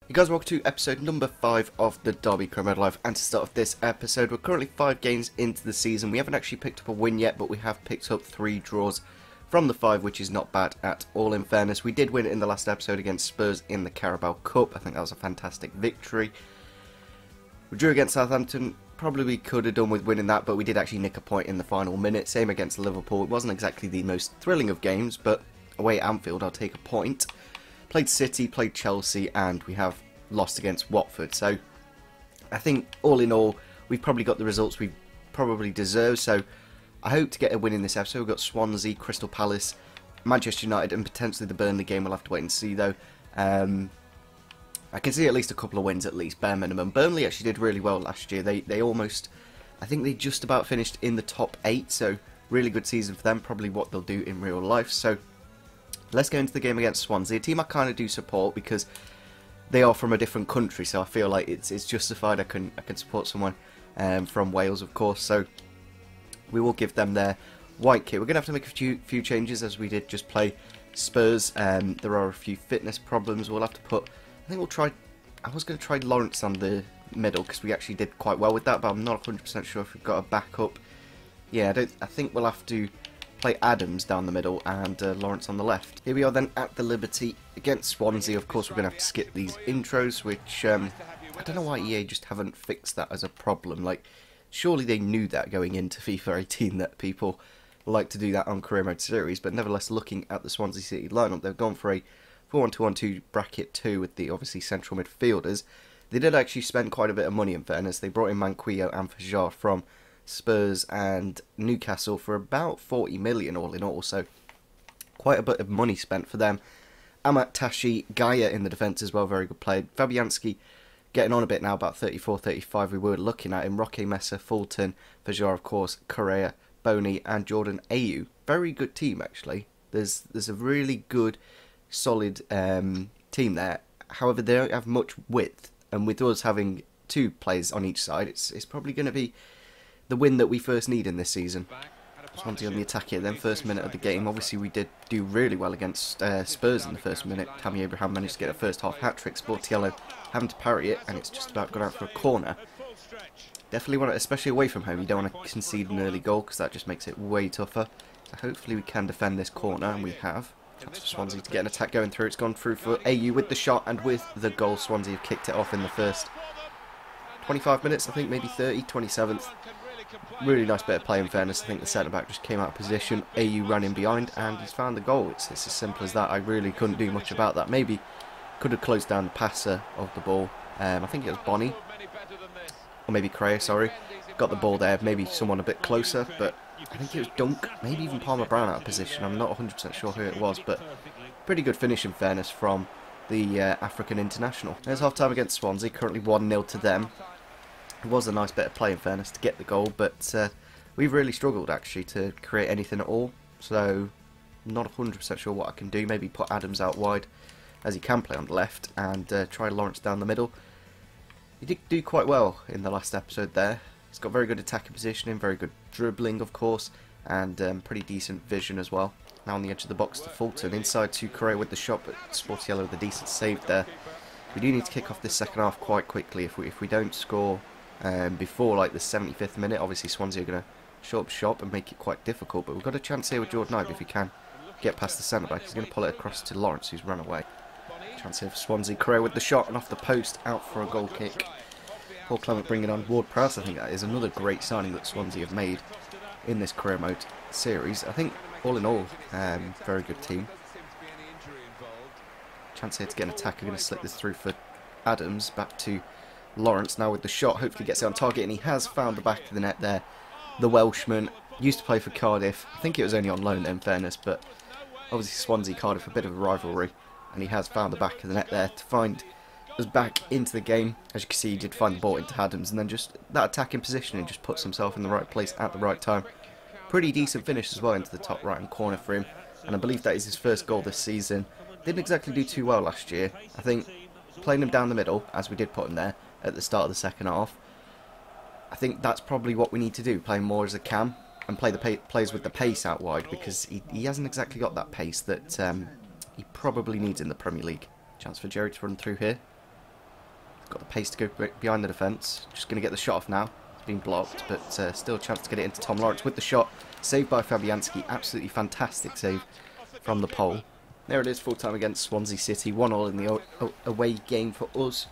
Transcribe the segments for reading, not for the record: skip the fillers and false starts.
You guys, welcome to episode number 5 of the Derby Career Mode Live, and to start off this episode, we're currently 5 games into the season. We haven't actually picked up a win yet, but we have picked up 3 draws from the 5, which is not bad at all, in fairness. We did win in the last episode against Spurs in the Carabao Cup. I think that was a fantastic victory. We drew against Southampton. Probably could have done with winning that, but we did actually nick a point in the final minute. Same against Liverpool. It wasn't exactly the most thrilling of games, but away at Anfield, I'll take a point. Played City, played Chelsea, and we have lost against Watford. So I think all in all, we've probably got the results we probably deserve. So I hope to get a win in this episode. We've got Swansea, Crystal Palace, Manchester United, and potentially the Burnley game. We'll have to wait and see though. I can see at least a couple of wins, at least, bare minimum. Burnley actually did really well last year. They almost, I think they just about finished in the top 8. So really good season for them. Probably what they'll do in real life. So let's go into the game against Swansea, a team I kind of do support because they are from a different country, so I feel like it's justified. I can support someone from Wales, of course. So we will give them their white kit. We're going to have to make a few changes, as we did just play Spurs. There are a few fitness problems. We'll have to put, I think we'll try, I was going to try Lawrence on the middle because we actually did quite well with that, but I'm not 100% sure if we've got a backup. Yeah, I think we'll have to play Adams down the middle and Lawrence on the left. Here we are then at the Liberty against Swansea. Of course, we're going to have to skip these intros, which I don't know why EA just haven't fixed that as a problem. Like, surely they knew that going into FIFA 18 that people like to do that on Career Mode Series, but nevertheless, looking at the Swansea City lineup, they've gone for a 4-1-2-1-2 bracket 2 with the obviously central midfielders. They did actually spend quite a bit of money, in fairness. They brought in Manquillo and Fajar from Spurs and Newcastle for about 40 million all in all, so quite a bit of money spent for them. Amat Tashi, Gaia in the defence as well, very good player. Fabianski getting on a bit now, about 34, 35 we were looking at him. Roque Mesa, Fulton, Fajar of course, Correa, Boney and Jordan Ayew. Very good team actually. There's a really good, solid team there. However, they don't have much width, and with us having 2 players on each side, it's probably going to be the win that we first need in this season. Swansea on the attack here then, first minute of the game. Obviously we did do really well against Spurs in the first minute. Tammy Abraham managed to get a first half hat-trick. Sportiello having to parry it, and it's just about gone out for a corner. Definitely want it, especially away from home. You don't want to concede an early goal because that just makes it way tougher. So hopefully we can defend this corner, and we have. Chance for Swansea to get an attack going through. It's gone through for Ayew with the shot, and with the goal Swansea have kicked it off in the first 25 minutes, I think, maybe 30, 27th. Really nice bit of play, in fairness. I think the centre-back just came out of position. Ayew ran in behind and he's found the goal. It's as simple as that. I really couldn't do much about that. Maybe could have closed down the passer of the ball. I think it was Bonnie. Or maybe Correa, sorry. Got the ball there. Maybe someone a bit closer, but I think it was Dunk. Maybe even Palmer Brown out of position. I'm not 100% sure who it was, but pretty good finish, in fairness, from the African international. There's half-time against Swansea. Currently 1-0 to them. It was a nice bit of play, in fairness, to get the goal, but we've really struggled actually to create anything at all, so I'm not 100% sure what I can do. Maybe put Adams out wide, as he can play on the left, and try Lawrence down the middle. He did do quite well in the last episode there. He's got very good attacking positioning, very good dribbling of course, and pretty decent vision as well. Now on the edge of the box to Fulton, inside to Correa with the shot, but Sportiello with a decent save there. We do need to kick off this second half quite quickly. If we don't score before like the 75th minute, obviously Swansea are going to shut up shop and make it quite difficult, but we've got a chance here with Jordan Ibe if he can get past the centre-back. He's going to pull it across to Lawrence, who's run away. Chance here for Swansea. Correa with the shot and off the post, out for a goal kick. Paul Clement bringing on Ward-Prowse. I think that is another great signing that Swansea have made in this Career Mode series. I think all in all, very good team. Chance here to get an attack. I'm going to slip this through for Adams, back to Lawrence now with the shot, hopefully gets it on target, and he has found the back of the net there. The Welshman used to play for Cardiff. I think it was only on loan there, in fairness, but obviously Swansea, Cardiff, a bit of a rivalry, and he has found the back of the net there to find us back into the game. As you can see, he did find the ball into Adams, and then just that attacking position and just puts himself in the right place at the right time. Pretty decent finish as well into the top right hand corner for him, and I believe that is his first goal this season. Didn't exactly do too well last year. I think playing him down the middle, as we did put him there at the start of the second half, I think that's probably what we need to do, play more as a cam and play the plays with the pace out wide, because he hasn't exactly got that pace that he probably needs in the Premier League. Chance for Jerry to run through here. pace to go behind the defence. Just going to get the shot off now. It's been blocked, but still a chance to get it into Tom Lawrence with the shot. Saved by Fabianski. Absolutely fantastic save from the pole. There it is, full time against Swansea City. 1-1 in the away game for us.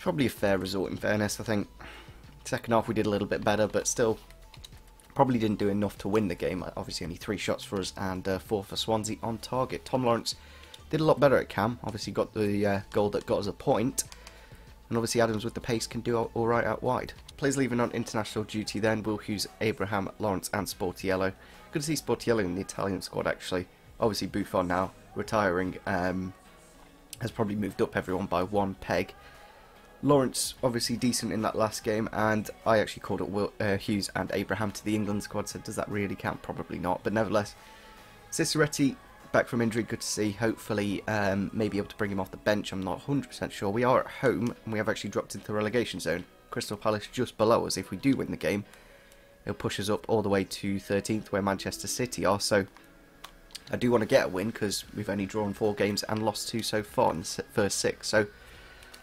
Probably a fair result in fairness, I think. Second half we did a little bit better, but still probably didn't do enough to win the game. Obviously only 3 shots for us and 4 for Swansea on target. Tom Lawrence did a lot better at Cam. Obviously got the goal that got us a point. And obviously Adams with the pace can do alright out wide. Players leaving on international duty then. Will Hughes, Abraham, Lawrence and Sportiello. Good to see Sportiello in the Italian squad actually. Obviously Buffon now retiring has probably moved up everyone by 1 peg. Lawrence obviously decent in that last game, and I actually called up Hughes and Abraham to the England squad, so does that really count? Probably not, but nevertheless. Ciceretti back from injury, good to see. Hopefully maybe able to bring him off the bench, I'm not 100% sure. We are at home, and we have actually dropped into the relegation zone. Crystal Palace just below us. If we do win the game, it'll push us up all the way to 13th, where Manchester City are, so I do want to get a win, because we've only drawn 4 games and lost 2 so far in the first 6, so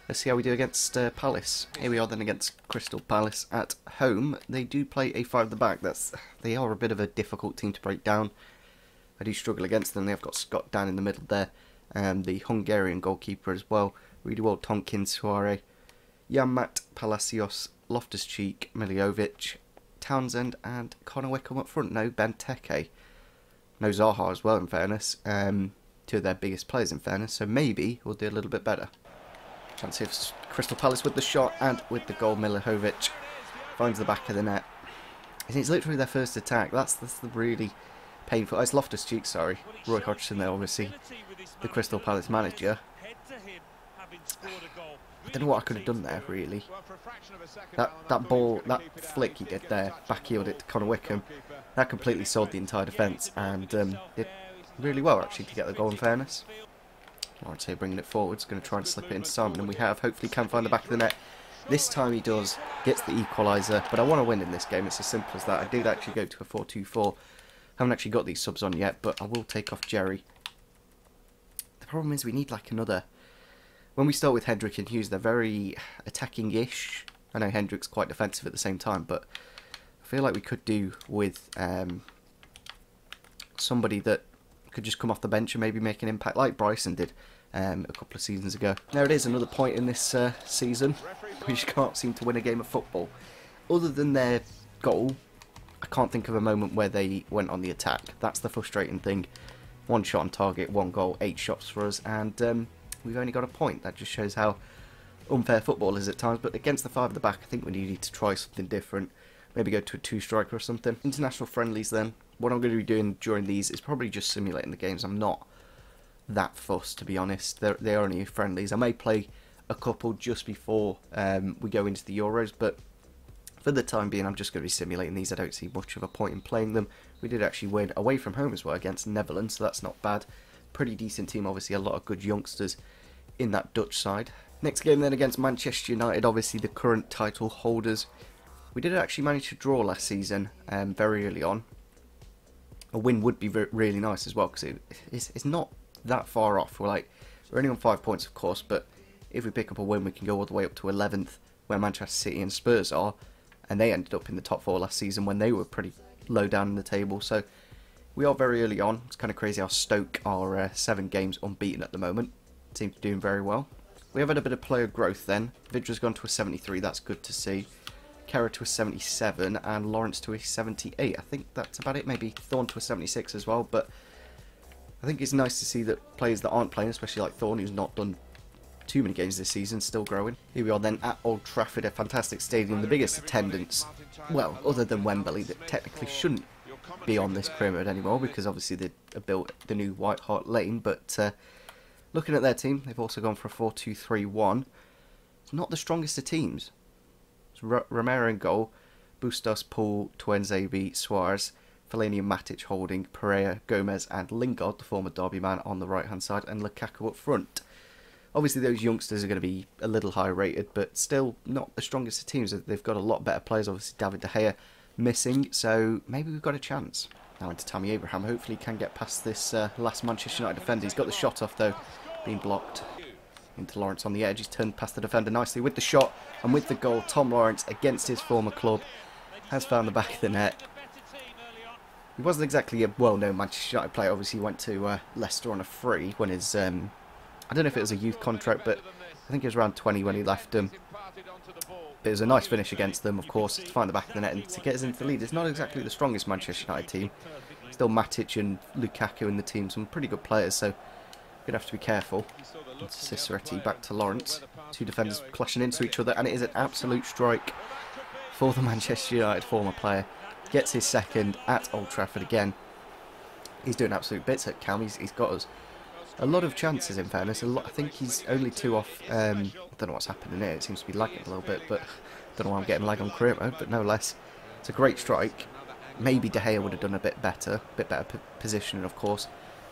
let's see how we do against Palace. Here we are then against Crystal Palace at home. They do play a 5 at the back. They are a bit of a difficult team to break down. I do struggle against them. They've got Scott down in the middle there. The Hungarian goalkeeper as well. Really well, Tompkins, Suarez, Janmat, Palacios, Loftus-Cheek, Miljovic, Townsend and Connor Wickham up front. No Benteke. No Zaha as well in fairness. 2 of their biggest players in fairness. So maybe we'll do a little bit better. Chance of Crystal Palace with the shot and with the goal. Miljovic finds the back of the net. It's literally their first attack. That's the really painful. Oh, it's Loftus-Cheek, sorry. Roy Hodgson there, obviously, the Crystal Palace manager. I don't know what I could have done there, really. That ball, that flick he did there, back-heeled it to Connor Wickham. That completely sold the entire defence and did really well, actually, to get the goal in fairness. Lawrence here bringing it forwards, going to try and slip it into Simon, and we have. Hopefully can find the back of the net. This time he does, gets the equaliser, but I want to win in this game. It's as simple as that. I did actually go to a 4-2-4. Haven't actually got these subs on yet, but I will take off Jerry. The problem is we need like another... When we start with Hendrick and Hughes, they're very attacking-ish. I know Hendrick's quite defensive at the same time, but I feel like we could do with somebody that could just come off the bench and maybe make an impact like Bryson did a couple of seasons ago. There it is, another point in this season. We just can't seem to win a game of football. Other than their goal, I can't think of a moment where they went on the attack. That's the frustrating thing. 1 shot on target, 1 goal, 8 shots for us, and we've only got a point. That just shows how unfair football is at times, but against the 5 at the back, I think we need to try something different. Maybe go to a 2-striker or something. International friendlies then. What I'm going to be doing during these is probably just simulating the games. I'm not that fussed, to be honest. They're only friendlies. I may play a couple just before we go into the Euros, but for the time being, I'm just going to be simulating these. I don't see much of a point in playing them. We did actually win away from home as well against Netherlands, so that's not bad. Pretty decent team, obviously a lot of good youngsters in that Dutch side. Next game then against Manchester United, obviously the current title holders. We did actually manage to draw last season very early on. A win would be really nice as well, because it's not that far off. We're only on 5 points, of course, but if we pick up a win, we can go all the way up to 11th, where Manchester City and Spurs are, and they ended up in the top 4 last season when they were pretty low down in the table. So we are very early on. It's kind of crazy how Stoke are 7 games unbeaten at the moment. Seem to be doing very well. We have had a bit of player growth then. Vidra's gone to a 73, that's good to see. Kera to a 77 and Lawrence to a 78. I think that's about it. Maybe Thorne to a 76 as well, but I think it's nice to see that players that aren't playing, especially like Thorne, who's not done too many games this season, still growing. Here we are then at Old Trafford, a fantastic stadium, the biggest attendance, well, other than Wembley, that technically shouldn't be on this pyramid anymore, because obviously they built the new White Hart Lane, but looking at their team, they've also gone for a 4-2-3-1. It's not the strongest of teams. Romero in goal, Bustos, Paul, Tuanzebe, Suarez, Fellaini and Matic holding, Pereira, Gomez and Lingard, the former Derby man, on the right hand side, and Lukaku up front. Obviously those youngsters are going to be a little high rated, but still not the strongest of teams. They've got a lot better players, obviously David De Gea missing, so maybe we've got a chance. Now into Tammy Abraham, hopefully he can get past this last Manchester United defender. He's got the shot off though, being blocked. Into Lawrence on the edge. He's turned past the defender nicely with the shot and with the goal. Tom Lawrence, against his former club, has found the back of the net. He wasn't exactly a well-known Manchester United player. Obviously, he went to Leicester on a free when his... I don't know if it was a youth contract, but I think he was around 20 when he left them. But it was a nice finish against them, of course, to find the back of the net and to get us into the lead. It's not exactly the strongest Manchester United team. Still Matic and Lukaku in the team, some pretty good players, so you're going to have to be careful. It's Ciceretti back to Lawrence. Two defenders clashing into each other, and it is an absolute strike for the Manchester United former player. Gets his second at Old Trafford again. He's doing absolute bits at Cam. He's got us a lot of chances, in fairness. I think he's only 2 off. I don't know what's happening here. It seems to be lagging a little bit, but I don't know why I'm getting lag on career mode, but no less. It's a great strike. Maybe De Gea would have done a bit better positioning, of course.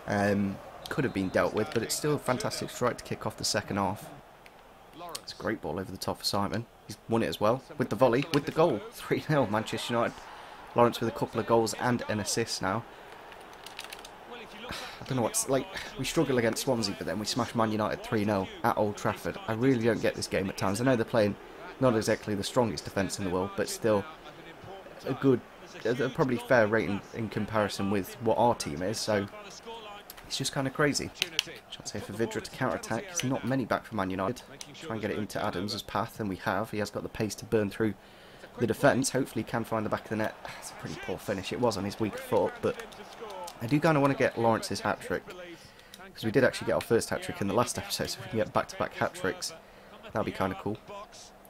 Could have been dealt with, but it's still a fantastic strike to kick off the second half. It's a great ball over the top for Simon. He's won it as well, with the volley, with the goal. 3-0 Manchester United. Lawrence with a couple of goals and an assist now. I don't know what's like. We struggle against Swansea, but then we smash Man United 3-0 at Old Trafford. I really don't get this game at times. I know they're playing not exactly the strongest defence in the world, but still a good, probably fair rating in comparison with what our team is. So it's just kind of crazy. Chance here for Vidra to counter-attack. There's not many back from Man United. Try and get it into Adams' path, and we have. He has got the pace to burn through the defence. Hopefully he can find the back of the net. It's a pretty poor finish. It was on his weak foot, but I do kind of want to get Lawrence's hat-trick, because we did actually get our first hat-trick in the last episode, so if we can get back-to-back hat-tricks, that would be kind of cool.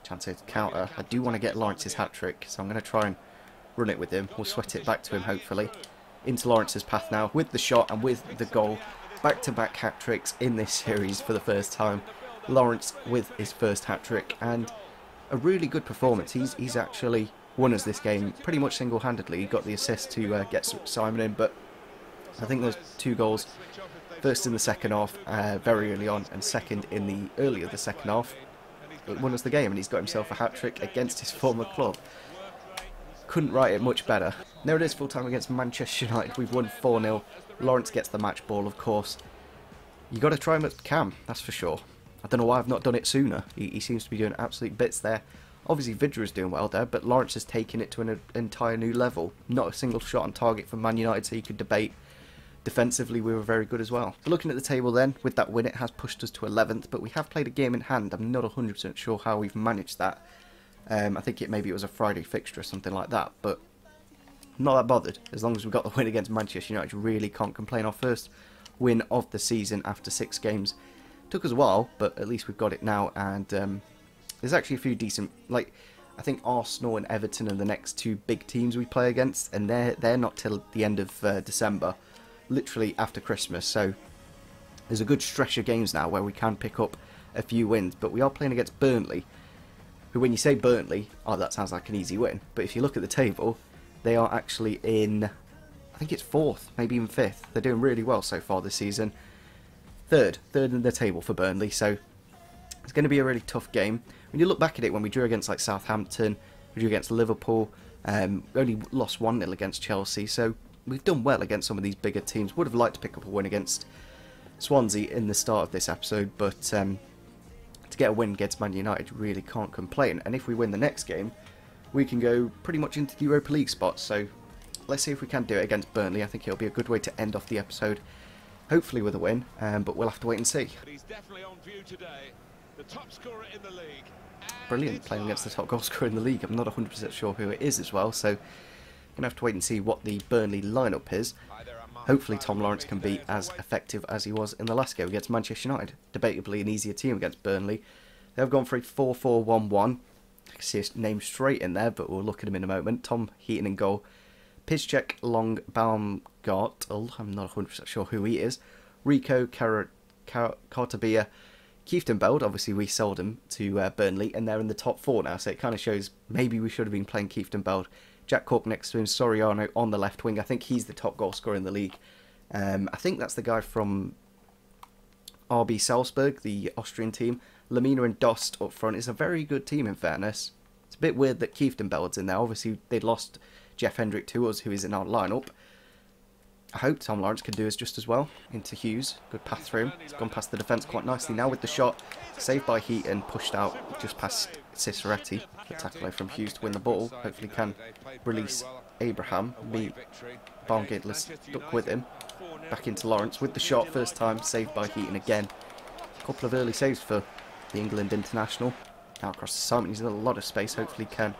Chance here to counter. I do want to get Lawrence's hat-trick, so I'm going to try and run it with him. We'll sweat it back to him, hopefully. Into Lawrence's path now, with the shot and with the goal. Back-to-back hat-tricks in this series for the first time. Lawrence with his first hat-trick, and a really good performance. He's actually won us this game pretty much single-handedly. He got the assist to get Simon in, but I think those 2 goals, first in the second half, very early on, and second in the earlier the second half, it won us the game, and he's got himself a hat-trick against his former club. Couldn't write it much better. There it is, full-time against Manchester United. We've won 4-0. Lawrence gets the match ball, of course. You got to try him at Cam, that's for sure. I don't know why I've not done it sooner. He seems to be doing absolute bits there. Obviously, Vidra is doing well there, but Lawrence has taken it to an entire new level. Not a single shot on target from Man United, so you could debate. Defensively, we were very good as well. But looking at the table then, with that win, it has pushed us to 11th, but we have played a game in hand. I'm not 100% sure how we've managed that. I think maybe it was a Friday fixture or something like that, but I'm not that bothered. As long as we got the win against Manchester United, really can't complain. Our first win of the season after 6 games. Took us a while, but at least we've got it now, and there's actually a few decent, like, I think Arsenal and Everton are the next 2 big teams we play against, and they're not till the end of December, literally after Christmas, so there's a good stretch of games now where we can pick up a few wins, but we are playing against Burnley, who, when you say Burnley, oh, that sounds like an easy win, but if you look at the table, they are actually in, I think it's 4th, maybe even 5th. They're doing really well so far this season. Third in the table for Burnley, so it's going to be a really tough game. When you look back at it, when we drew against like Southampton, we drew against Liverpool, we only lost 1-0 against Chelsea, so we've done well against some of these bigger teams. Would have liked to pick up a win against Swansea in the start of this episode, but to get a win against Man United, really can't complain. And if we win the next game, we can go pretty much into the Europa League spots, so let's see if we can do it against Burnley. I think it'll be a good way to end off the episode. Hopefully with a win, but we'll have to wait and see. He's definitely on view today. The top scorer in the league. Brilliant, playing against the top goal scorer in the league. I'm not 100% sure who it is as well, so going to have to wait and see what the Burnley lineup is. Hopefully Tom Lawrence can be as effective as he was in the last game against Manchester United. Debatably an easier team against Burnley. They've gone for a 4-4-1-1. I can see his name straight in there, but we'll look at him in a moment. Tom Heaton in goal. Piszczek, Long, Baumgartel, I'm not 100% sure who he is. Rico, Cartabia, Kieftenbeld, obviously we sold him to Burnley, and they're in the top 4 now, so it kind of shows maybe we should have been playing Kieftenbeld. Jack Cork next to him, Soriano on the left wing. I think he's the top goal scorer in the league. I think that's the guy from RB Salzburg, the Austrian team. Lamina and Dost up front is a very good team, in fairness. It's a bit weird that Kieftenbeld's in there. Obviously, they'd lost Jeff Hendrick to us, who is in our lineup. I hope Tom Lawrence can do us just as well. Into Hughes, good pass through him. He's gone past the defence quite nicely now with the shot. Saved by Heaton, pushed out just past Ciceretti. Good tackle away from Hughes to win the ball. Hopefully can release Abraham. Barngate stuck with him. Back into Lawrence with the shot, first time, saved by Heaton again. A couple of early saves for the England international. Now across the Simon, he's in a lot of space, hopefully can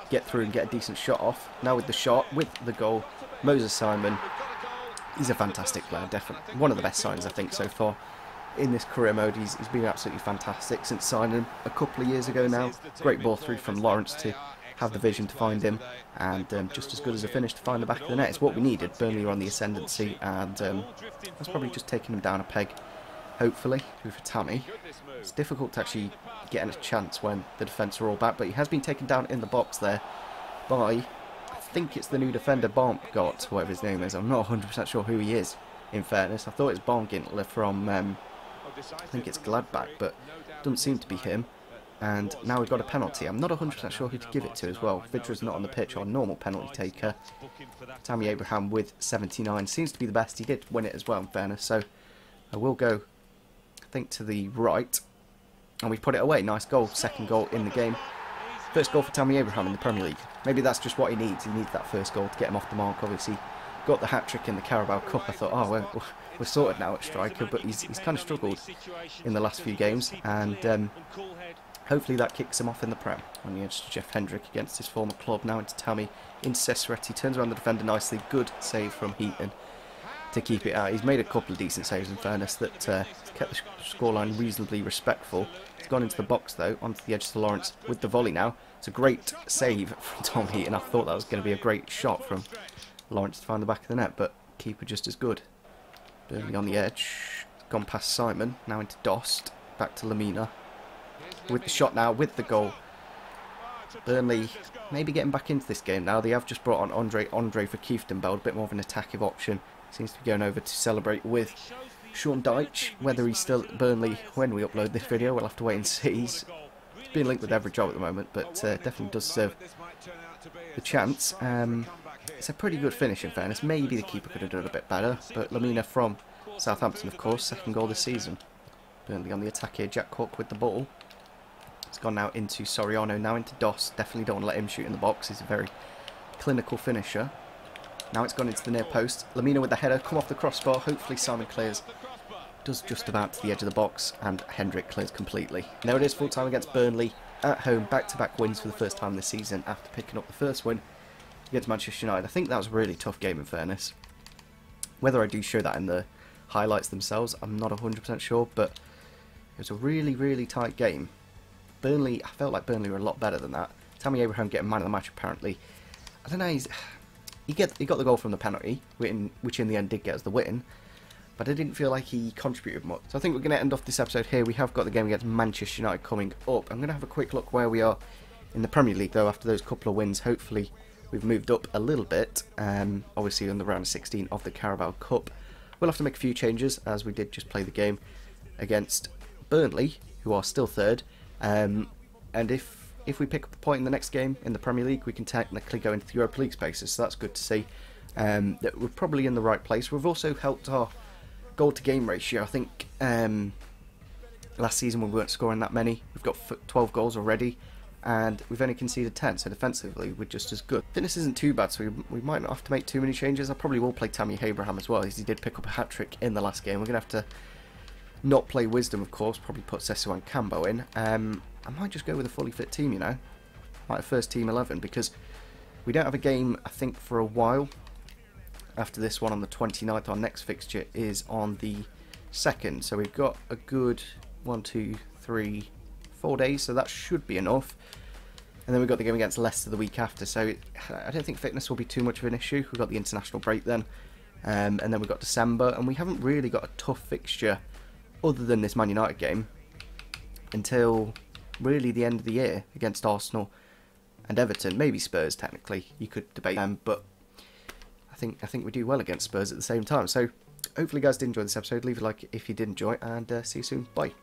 get through and get a decent shot off. Now with the shot, with the goal, Moses Simon. He's a fantastic player, definitely. One of the best signings, I think, so far in this career mode. He's been absolutely fantastic since signing him a couple of years ago now. Great ball through from Lawrence to have the vision to find him, and just as good as a finish to find the back of the net. It's what we needed. Burnley were on the ascendancy, and that's probably just taking him down a peg, hopefully. For Tammy, it's difficult to actually get a chance when the defence are all back, but he has been taken down in the box there by, I think it's the new defender, Barngate, whatever his name is. I'm not 100% sure who he is, in fairness. I thought it's Barngintler from, I think it's Gladbach, but doesn't seem to be him. And now we've got a penalty. I'm not 100% sure who to give it to as well. Vidra's not on the pitch, or normal penalty taker. Tammy Abraham with 79 seems to be the best. He did win it as well, in fairness. So I will go, I think, to the right. And we put it away. Nice goal. Second goal in the game. First goal for Tammy Abraham in the Premier League. Maybe that's just what he needs. He needs that first goal to get him off the mark. Obviously, got the hat-trick in the Carabao Cup. I thought, oh, we're sorted now at striker. But he's kind of struggled in the last few games. And hopefully that kicks him off in the Prem. On the edge to Jeff Hendrick against his former club. Now into Tammy. Into Ciceretti. Turns around the defender nicely. Good save from Heaton to keep it out. He's made a couple of decent saves, in fairness, that kept the scoreline reasonably respectful. He's gone into the box, though, onto the edge to Lawrence with the volley now. It's a great save from Tom Heaton. I thought that was going to be a great shot from Lawrence to find the back of the net, but keeper just as good. Burnley on the edge. Gone past Simon. Now into Dost. Back to Lamina. With the shot now, with the goal. Burnley maybe getting back into this game now. They have just brought on Andre for Kieftenbeld, a bit more of an attacking option. Seems to be going over to celebrate with Sean Dyche. Whether he's still at Burnley when we upload this video, we'll have to wait and see. He's being linked with every job at the moment, but definitely does serve the chance. It's a pretty good finish, in fairness. Maybe the keeper could have done a bit better, but Lamina from Southampton, of course, second goal this season. Burnley on the attack here. Jack Cook with the ball. It's gone now into Soriano, now into Dost. Definitely don't want to let him shoot in the box. He's a very clinical finisher. Now it's gone into the near post. Lamina with the header, come off the crossbar. Hopefully Simon clears. Does just about to the edge of the box, and Hendrick clears completely. Now it is full time against Burnley at home. Back-to-back wins for the first time this season after picking up the first win against Manchester United. I think that was a really tough game, in fairness. Whether I do show that in the highlights themselves, I'm not 100% sure, but it was a really, really tight game. Burnley, I felt like Burnley were a lot better than that. Tammy Abraham getting man of the match, apparently. I don't know, he got the goal from the penalty, which in the end did get us the win, but I didn't feel like he contributed much. So I think we're going to end off this episode here. We have got the game against Manchester United coming up. I'm going to have a quick look where we are in the Premier League, though, after those couple of wins. Hopefully we've moved up a little bit, obviously in the round of 16 of the Carabao Cup. We'll have to make a few changes, as we did just play the game against Burnley, who are still third. And if we pick up a point in the next game in the Premier League, we can technically go into the Europa League spaces, so that's good to see. That we're probably in the right place. We've also helped our goal-to-game ratio. I think last season we weren't scoring that many. We've got 12 goals already, and we've only conceded 10, so defensively we're just as good. Fitness isn't too bad, so we might not have to make too many changes. I probably will play Tammy Abraham as well, as he did pick up a hat-trick in the last game. We're going to have to not play Wisdom, of course, probably put Sesu and Cambo in. I might just go with a fully fit team, you know, like first team 11, because we don't have a game, I think, for a while. After this one on the 29th, our next fixture is on the 2nd, so we've got a good 1, 2, 3, 4 days, so that should be enough. And then we've got the game against Leicester the week after, so I don't think fitness will be too much of an issue. We've got the international break then, and then we've got December, and we haven't really got a tough fixture other than this Man United game until really the end of the year against Arsenal and Everton. Maybe Spurs, technically, you could debate them, but I think we do well against Spurs at the same time. So hopefully you guys did enjoy this episode. Leave a like if you did enjoy, and see you soon. Bye.